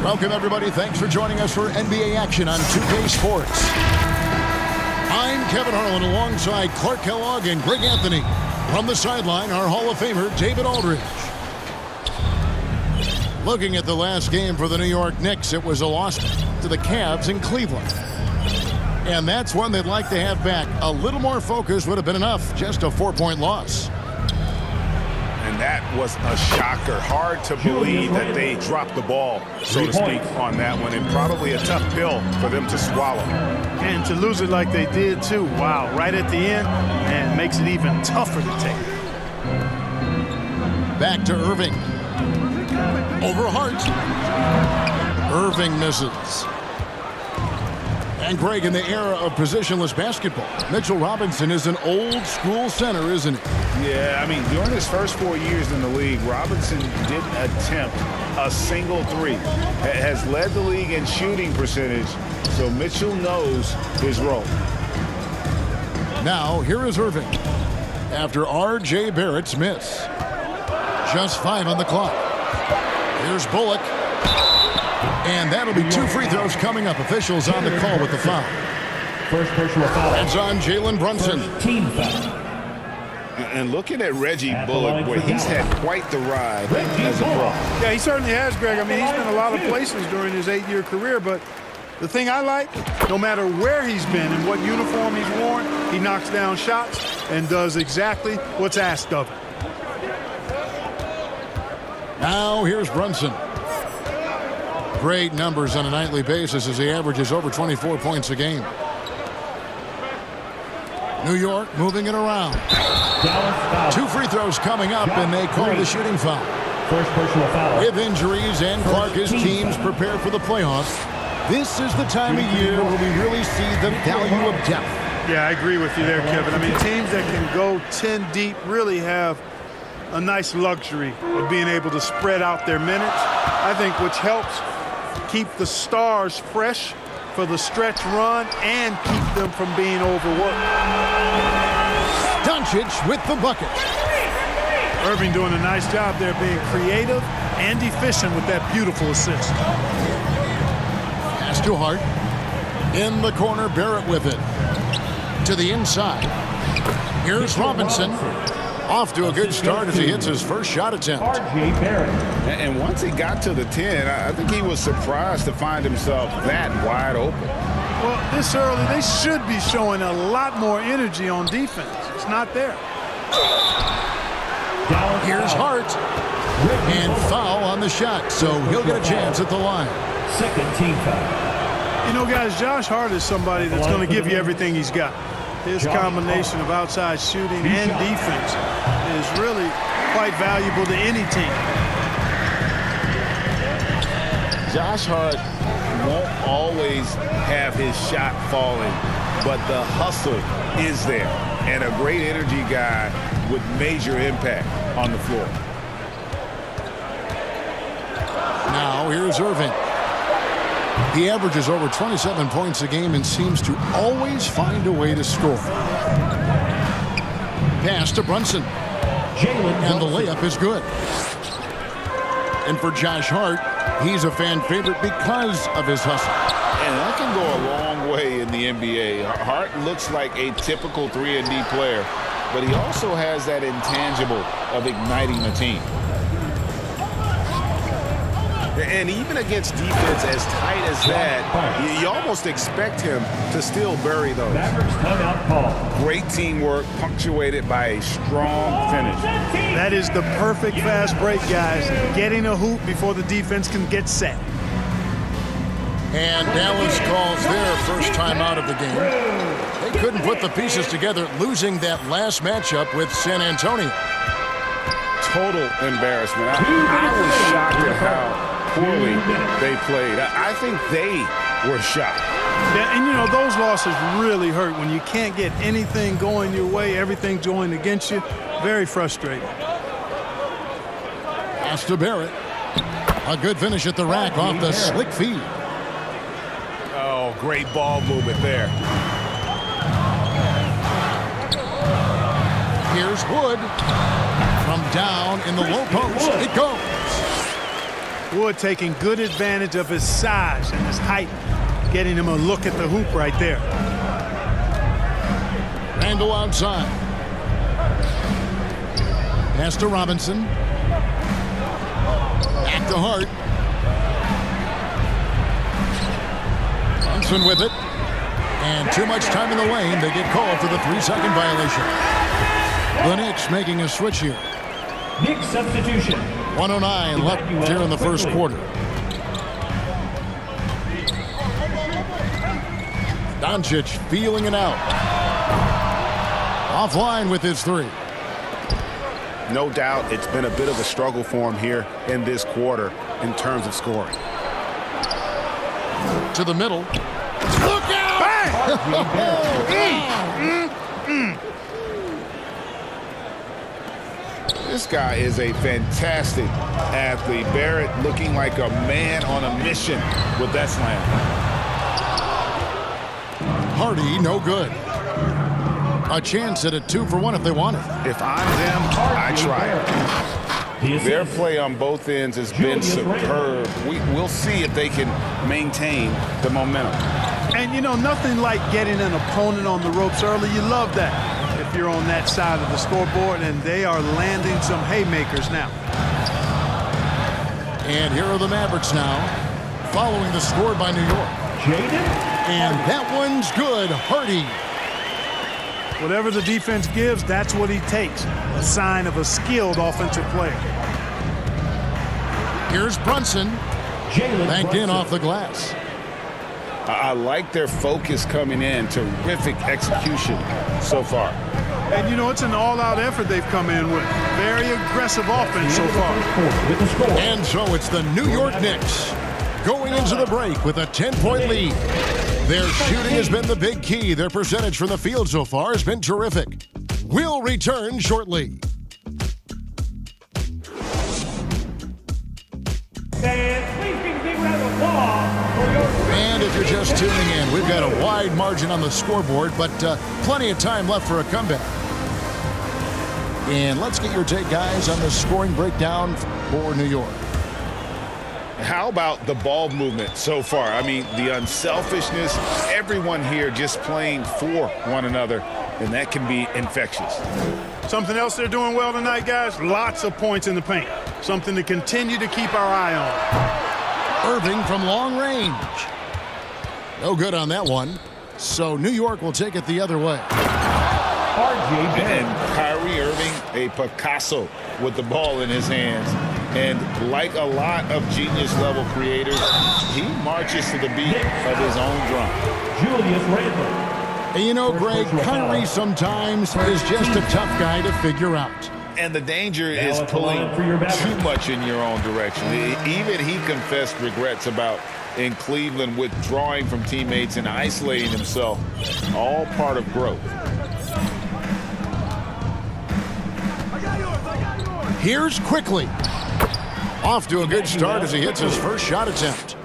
Welcome, everybody. Thanks for joining us for NBA action on 2K Sports. I'm Kevin Harlan alongside Clark Kellogg and Greg Anthony. From the sideline, our Hall of Famer, David Aldridge. Looking at the last game for the New York Knicks, it was a loss to the Cavs in Cleveland. And that's one they'd like to have back. A little more focus would have been enough. Just a 4-point loss. And that was a shocker. Hard to believe that they dropped the ball, so to speak, on that one. And probably a tough pill for them to swallow. And to lose it like they did, too. Wow, right at the end, and makes it even tougher to take. Back to Irving. Over Hart. Irving misses. And Greg, in the era of positionless basketball, Mitchell Robinson is an old-school center, isn't he? Yeah, I mean, during his first 4 years in the league, Robinson didn't attempt a single three. Has led the league in shooting percentage, so Mitchell knows his role. Now, here is Irving after R.J. Barrett's miss. Just 5 on the clock. Here's Bullock. And that'll be 2 free throws coming up. Officials on the call with the foul. First personal foul. That's on Jalen Brunson. Team foul. And looking at Reggie Bullock, boy, he's had quite the ride as a pro. Yeah, he certainly has, Greg. I mean, he's been a lot of places during his 8-year career, but the thing I like, no matter where he's been and what uniform he's worn, he knocks down shots and does exactly what's asked of him. Now here's Brunson. Great numbers on a nightly basis as he averages over 24 points a game. New York moving it around. 2 free throws coming up, and they call the shooting foul. First personal foul. With injuries and Clark, his teams prepare for the playoffs. This is the time of year where we really see the value of depth. Yeah, I agree with you there, Kevin. I mean, teams that can go 10 deep really have a nice luxury of being able to spread out their minutes, I think, which helps keep the stars fresh for the stretch run and keep them from being overworked. Doncic with the bucket. Irving doing a nice job there, being creative and efficient with that beautiful assist. Pass to Hart. In the corner, Barrett with it. To the inside. Here's Robinson. Off to a good start as he hits his first shot attempt. R.J. Barrett. And once he got to the 10, I think he was surprised to find himself that wide open. Well, this early, they should be showing a lot more energy on defense. It's not there. Here's Hart. And foul on the shot, so he'll get a chance at the line. Second team foul. You know, guys, Josh Hart is somebody that's going to give you everything he's got. His combination of outside shooting and defense is really quite valuable to any team. Josh Hart won't always have his shot falling, but the hustle is there. And a great energy guy with major impact on the floor. Now here's Irving. He averages over 27 points a game and seems to always find a way to score. Pass to Brunson. And the layup is good. And for Josh Hart, he's a fan favorite because of his hustle. And that can go a long way in the NBA. Hart looks like a typical 3-and-D player, but he also has that intangible of igniting the team. And even against defense as tight as that, you almost expect him to still bury those. Mavericks timeout call. Great teamwork punctuated by a strong finish. That is the perfect fast break, guys. Getting a hoop before the defense can get set. And Dallas calls their first time out of the game. They couldn't put the pieces together, losing that last matchup with San Antonio. Total embarrassment. I was shocked at how poorly they played. I think they were shocked. Yeah, and you know, those losses really hurt when you can't get anything going your way, everything's going against you. Very frustrating. Pass to Barrett. A good finish at the rack off the slick feed. Oh, great ball movement there. Here's Wood. From down in the low post, it goes. Wood taking good advantage of his size and his height, getting him a look at the hoop right there. Randall outside. Pass to Robinson. Back to Hart. Brunson with it. And too much time in the lane. They get called for the 3-second violation. The Knicks making a switch here. Knicks substitution. 1:09 left here in the first quarter. Doncic feeling it out. Offline with his three. No doubt it's been a bit of a struggle for him here in this quarter in terms of scoring. To the middle. Look out! This guy is a fantastic athlete. Barrett looking like a man on a mission with that slam. Hardy, no good. A chance at a 2-for-1 if they want it. If I'm them, I try it. Their play on both ends has been superb. We'll see if they can maintain the momentum. And, you know, nothing like getting an opponent on the ropes early. You love that if you're on that side of the scoreboard, and they are landing some haymakers now. And here are the Mavericks now, following the score by New York. And that one's good. Hardy. Whatever the defense gives, that's what he takes. A sign of a skilled offensive player. Here's Brunson. Banked in off the glass. I like their focus coming in. Terrific execution so far. And, you know, it's an all-out effort they've come in with. Very aggressive offense so far. And so it's the New York Knicks going into the break with a 10-point lead. Their shooting has been the big key. Their percentage from the field so far has been terrific. We'll return shortly. And if you're just tuning in, we've got a wide margin on the scoreboard, but plenty of time left for a comeback. And let's get your take, guys, on the scoring breakdown for New York. How about the ball movement so far? I mean, the unselfishness, everyone here just playing for one another, and that can be infectious. Something else they're doing well tonight, guys, lots of points in the paint. Something to continue to keep our eye on. Irving from long range. No good on that one. So New York will take it the other way. And Kyrie Irving, a Picasso with the ball in his hands. And like a lot of genius-level creators, he marches to the beat of his own drum. Julius Randle. And you know, Greg, Kyrie sometimes is just a tough guy to figure out. And the danger is pulling too much in your own direction. Even he confessed regrets about in Cleveland withdrawing from teammates and isolating himself. All part of growth. Here's Quickly. Off to a good start as he hits his first shot attempt.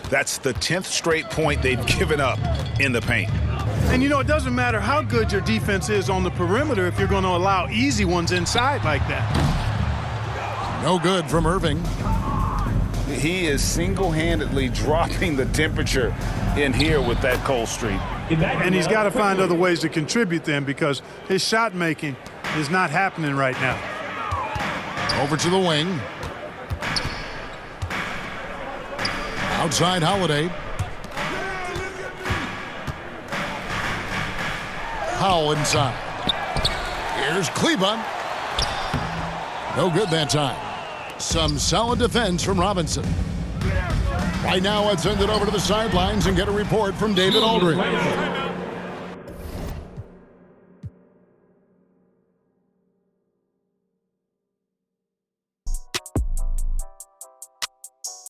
That's the 10th straight point they've given up in the paint. And, you know, it doesn't matter how good your defense is on the perimeter if you're going to allow easy ones inside like that. No good from Irving. He is single-handedly dropping the temperature in here with that cold streak. And he's got to find other ways to contribute then, because his shot making is not happening right now. Over to the wing. Outside Holiday. Powell inside. Here's Kleba. No good that time. Some solid defense from Robinson. Right now, let's send it over to the sidelines and get a report from David Aldridge.